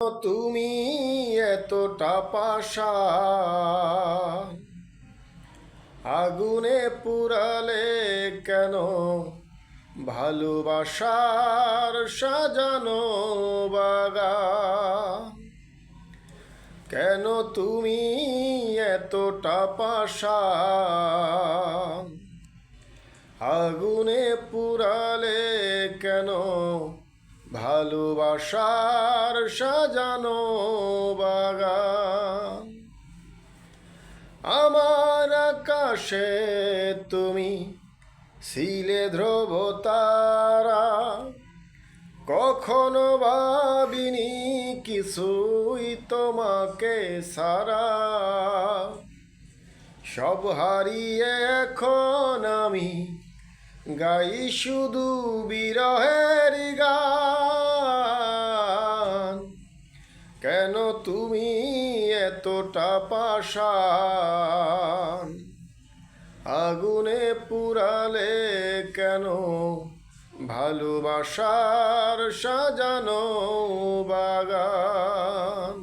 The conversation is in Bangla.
তুমি এতটা পাষাণ, আগুনে পুরালে কেন ভালোবাসার সাজানো বাগান? কেন তুমি এতটা পাষাণ, আগুনে পুরালে কেন ভালোবাসার সাজানো বাগান? আমার আকাশে তুমি ছিলে ধ্রুব তারা, কখনো ভাবিনি কিছুই তোমাকে সারা। সব হারিয়ে এখন আমি গাই শুধু বিরহের গান। কেন তুমি এতটা পাষাণ, আগুনে পুরালে কেন ভালোবাসার সাজানো বাগান?